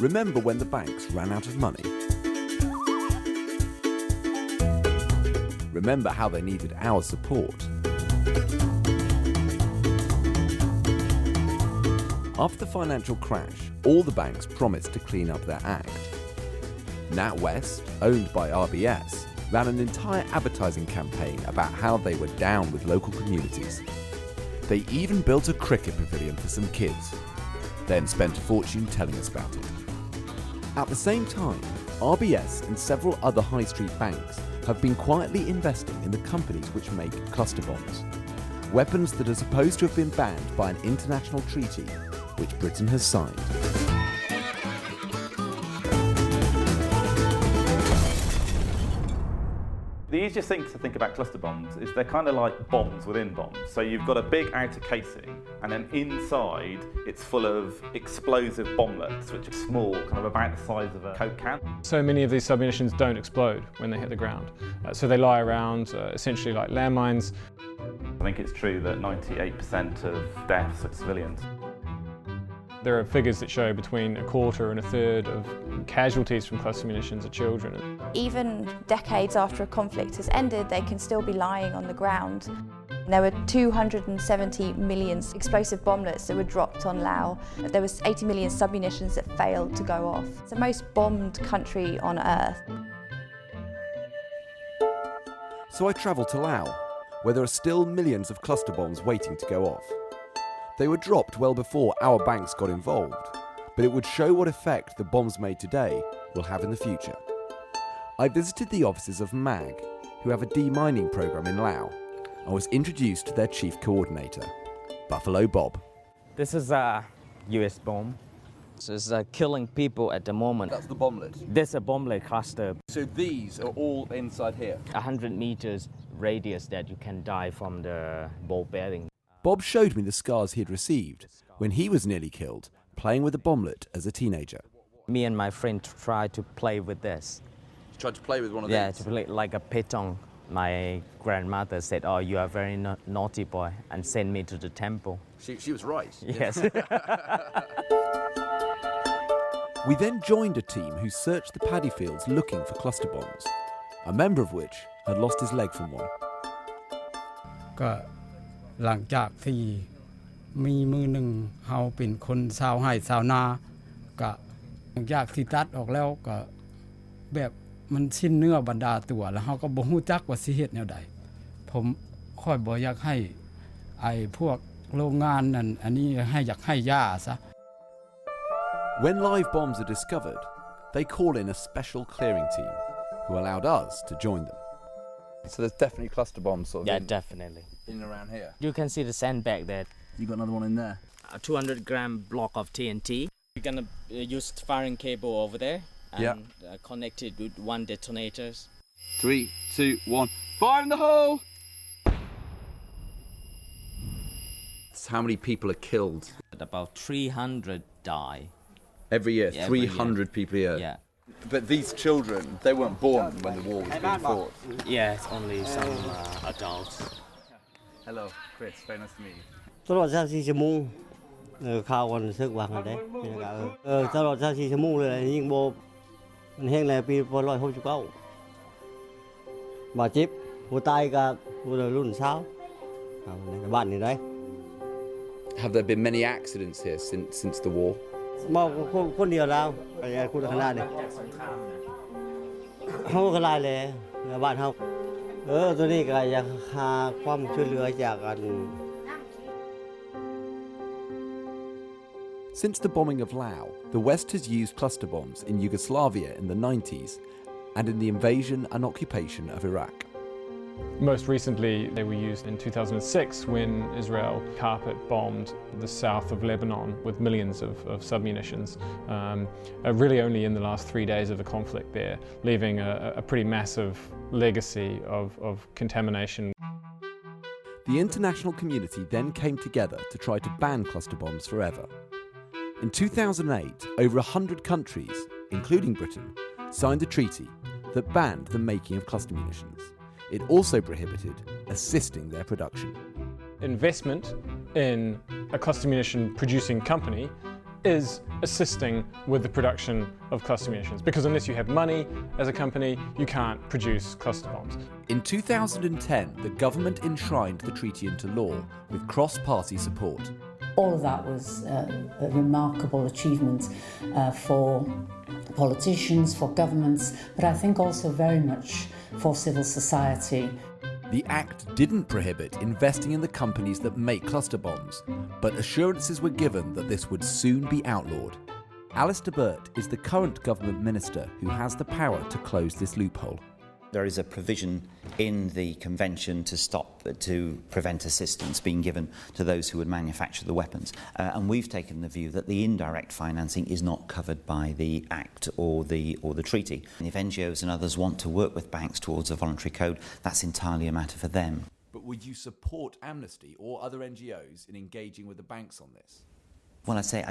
Remember when the banks ran out of money? Remember how they needed our support? After the financial crash, all the banks promised to clean up their act. NatWest, owned by RBS, ran an entire advertising campaign about how they were down with local communities. They even built a cricket pavilion for some kids, then spent a fortune telling us about it. At the same time, RBS and several other high street banks have been quietly investing in the companies which make cluster bombs, weapons that are supposed to have been banned by an international treaty which Britain has signed. The easiest thing to think about cluster bombs is they're kind of like bombs within bombs. So you've got a big outer casing, and then inside it's full of explosive bomblets, which are small, kind of about the size of a Coke can. So many of these submunitions don't explode when they hit the ground. So they lie around, essentially like landmines. I think it's true that 98% of deaths are civilians. There are figures that show between a quarter and a third of casualties from cluster munitions are children. Even decades after a conflict has ended, they can still be lying on the ground. There were 270 million explosive bomblets that were dropped on Laos. There was 80 million submunitions that failed to go off. It's the most bombed country on earth. So I travelled to Laos, where there are still millions of cluster bombs waiting to go off. They were dropped well before our banks got involved, but it would show what effect the bombs made today will have in the future. I visited the offices of MAG, who have a demining programme in Laos, and was introduced to their chief coordinator, Buffalo Bob. This is a US bomb. It's killing people at the moment. That's the bomblet? This is a bomblet cluster. So these are all inside here? 100 meters radius that you can die from the ball bearing. Bob showed me the scars he had received when he was nearly killed playing with a bomblet as a teenager. Me and my friend tried to play with this. You tried to play with one of these? Yeah, to play like a pitong. My grandmother said, "Oh, you are a very naughty boy," and sent me to the temple. She was right. Yes. We then joined a team who searched the paddy fields looking for cluster bombs, a member of which had lost his leg from one. หลังจากที่มีมือหนึ่งเฮาเป็นคนชาวไร่ชาวนาก็หลังจากที่ตัดออกแล้วก็แบบมันชิ้นเนื้อบรรดาตัวแล้วเฮาก็บ่ฮู้จักว่าสิเฮ็ดแนวใดผมค่อยบ่อยากให้ไอ้พวกโรงงานนั่นอันนี้ให้อยากให้ยาซะ When live bombs are discovered, they call in a special clearing team who allowed us to join them. So there's definitely cluster bombs sort of definitely. in and around here. You can see the sandbag there. You got another one in there. A 200-gram block of TNT. We're gonna use firing cable over there and connect it with one detonator. 3, 2, 1. Fire in the hole! That's how many people are killed? About 300 die. Every year, Yeah, 300 people a year. Yeah. But these children, they weren't born when the war was being fought. Yeah, it's only some adults. Hello, Chris. Very nice to meet you. ตลอด24ชั่วโมงข่าววันซึกวางกันได้ตลอด24ชั่วโมงเลยยิ่งโบมันแห้งแล้วปี169บาดเจ็บหัวตายกับรุ่นเช้าในบ้านนี่ได้ Have there been many accidents here since the war? มาคนเดียวแล้วไอ้คุณขนาดนี้เฮาก็ลายเลยบ้านเฮาตัวนี้ก็อยากหาความช่วยเหลือจากกัน Since the bombing of Laos, the West has used cluster bombs in Yugoslavia in the 90s and in the invasion and occupation of Iraq. Most recently, they were used in 2006 when Israel carpet bombed the south of Lebanon with millions of submunitions, really only in the last 3 days of the conflict there, leaving a pretty massive legacy of contamination. The international community then came together to try to ban cluster bombs forever. In 2008, over 100 countries, including Britain, signed a treaty that banned the making of cluster munitions. It also prohibited assisting their production. Investment in a cluster munition producing company is assisting with the production of cluster munitions, because unless you have money as a company, you can't produce cluster bombs. In 2010, the government enshrined the treaty into law with cross-party support. All of that was a remarkable achievement for politicians, for governments, but I think also very much for civil society. The Act didn't prohibit investing in the companies that make cluster bombs, but assurances were given that this would soon be outlawed. Alistair Burt is the current government minister who has the power to close this loophole. There is a provision in the convention to prevent assistance being given to those who would manufacture the weapons. And we've taken the view that the indirect financing is not covered by the Act or the treaty. And if NGOs and others want to work with banks towards a voluntary code, that's entirely a matter for them. But would you support Amnesty or other NGOs in engaging with the banks on this? Well, I'd say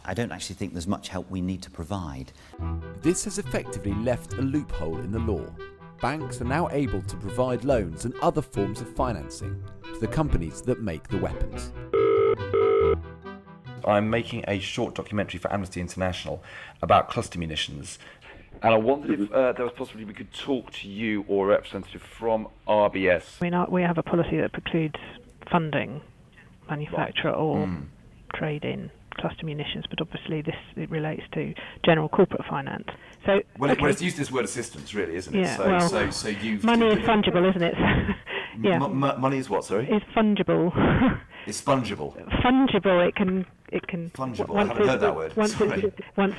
I don't actually think there's much help we need to provide. This has effectively left a loophole in the law. Banks are now able to provide loans and other forms of financing to the companies that make the weapons. I'm making a short documentary for Amnesty International about cluster munitions, and I wondered if there was possibly we could talk to you or a representative from RBS. We have a policy that precludes funding manufacture or trade in cluster munitions, but obviously it relates to general corporate finance. So, well, it's used this word assistance, really, isn't it? Yeah, so you've money is fungible, isn't it? Yeah. Money is what? Sorry. It's fungible. It's fungible. Fungible. It can. Fungible. I haven't heard that word. Once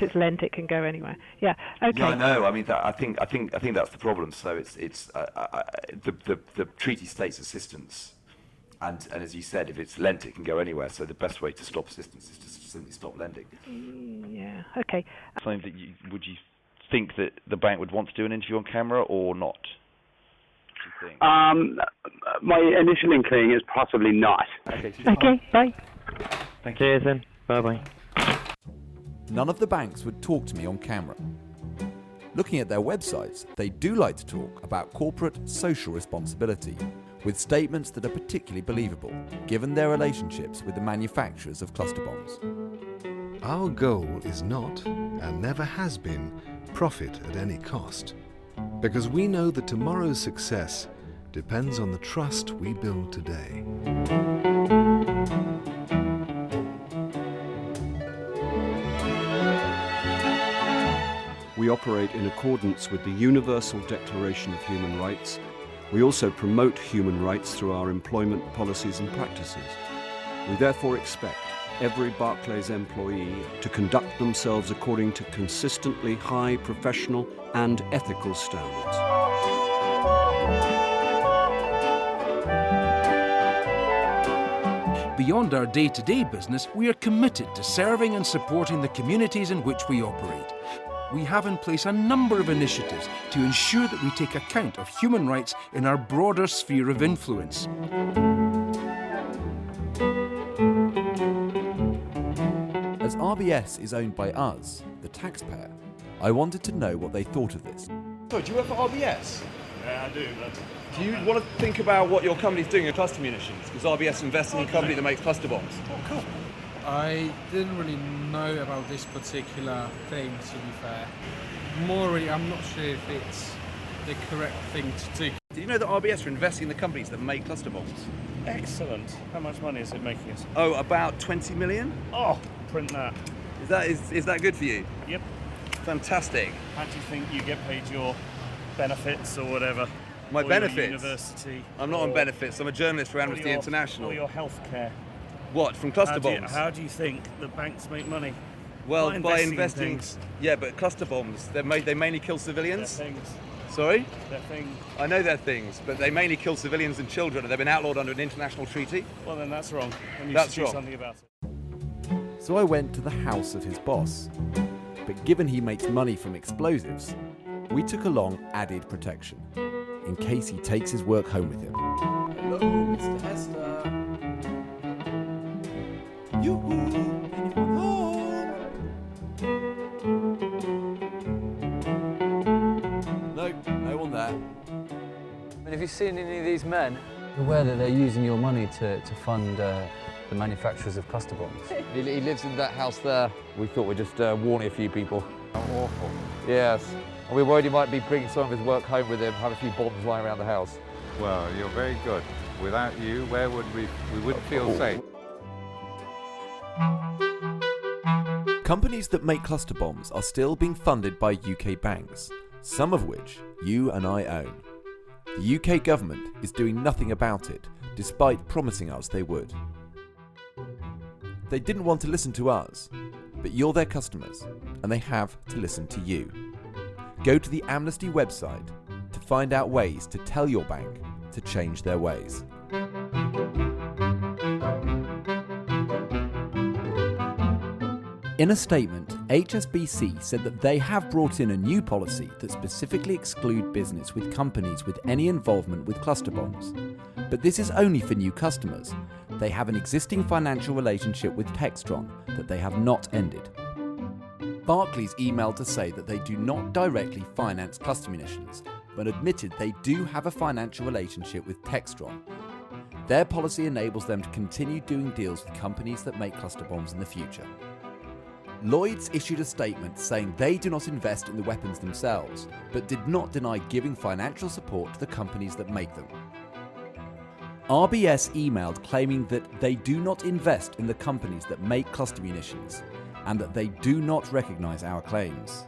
it's lent, it can go anywhere. Yeah. Okay. Yeah, I know. I mean, I think that's the problem. So it's the treaty states assistance. And as you said, if it's lent, it can go anywhere. So the best way to stop assistance is to simply stop lending. Yeah. Okay. Something that would you think that the bank would want to do an interview on camera or not? Do you think? My initial inkling is possibly not. Okay. Bye. Thank you. Cheers then. Bye. None of the banks would talk to me on camera. Looking at their websites, they do like to talk about corporate social responsibility, with statements that are particularly believable, given their relationships with the manufacturers of cluster bombs. Our goal is not, and never has been, profit at any cost, because we know that tomorrow's success depends on the trust we build today. We operate in accordance with the Universal Declaration of Human Rights. We also promote human rights through our employment policies and practices. We therefore expect every Barclays employee to conduct themselves according to consistently high professional and ethical standards. Beyond our day-to-day business, we are committed to serving and supporting the communities in which we operate. We have in place a number of initiatives to ensure that we take account of human rights in our broader sphere of influence. As RBS is owned by us, the taxpayer, I wanted to know what they thought of this. So, do you work for RBS? Yeah, I do, but... Do you want to think about what your company's doing in cluster munitions? Because RBS invests in a company that makes cluster bombs. Oh, cool. I didn't really know about this particular thing, to be fair. I'm not sure if it's the correct thing to do. Did you know that RBS are investing in the companies that make cluster bombs? Excellent. How much money is it making us? Oh, about 20 million? Oh, print that. Is that good for you? Yep. Fantastic. How do you think you get paid your benefits or whatever? My or benefits? Your university? I'm not on benefits. I'm a journalist for Amnesty International. Or your health care? What, from cluster bombs? How do you think the banks make money? Well, by investing in things. Yeah, but cluster bombs, they mainly kill civilians. They're things. Sorry? They're things. I know they're things, but they mainly kill civilians and children, and they've been outlawed under an international treaty. Well, then that's wrong. That's do wrong. Something about it. So I went to the house of his boss. But given he makes money from explosives, we took along added protection, in case he takes his work home with him. Hello, Mr. Hester. Yoo-hoo! Anyone home? No one there. Have you seen any of these men? Aware that they're using your money to fund the manufacturers of cluster bombs. He lives in that house there. We thought we'd just warn a few people. How awful. Yes. And we're worried he might be bringing some of his work home with him, have a few bombs lying around the house. Well, you're very good. Without you, where would we wouldn't feel safe. Companies that make cluster bombs are still being funded by UK banks, some of which you and I own. The UK government is doing nothing about it, despite promising us they would. They didn't want to listen to us, but you're their customers, and they have to listen to you. Go to the Amnesty website to find out ways to tell your bank to change their ways. In a statement, HSBC said that they have brought in a new policy that specifically excludes business with companies with any involvement with cluster bombs. But this is only for new customers. They have an existing financial relationship with Textron that they have not ended. Barclays emailed to say that they do not directly finance cluster munitions, but admitted they do have a financial relationship with Textron. Their policy enables them to continue doing deals with companies that make cluster bombs in the future. Lloyds issued a statement saying they do not invest in the weapons themselves, but did not deny giving financial support to the companies that make them. RBS emailed claiming that they do not invest in the companies that make cluster munitions, and that they do not recognise our claims.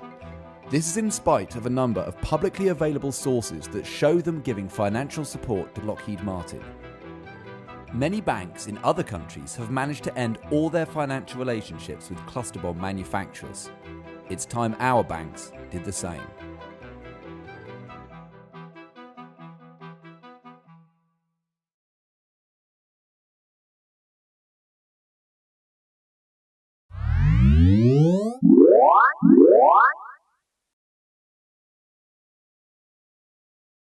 This is in spite of a number of publicly available sources that show them giving financial support to Lockheed Martin. Many banks in other countries have managed to end all their financial relationships with cluster bomb manufacturers. It's time our banks did the same.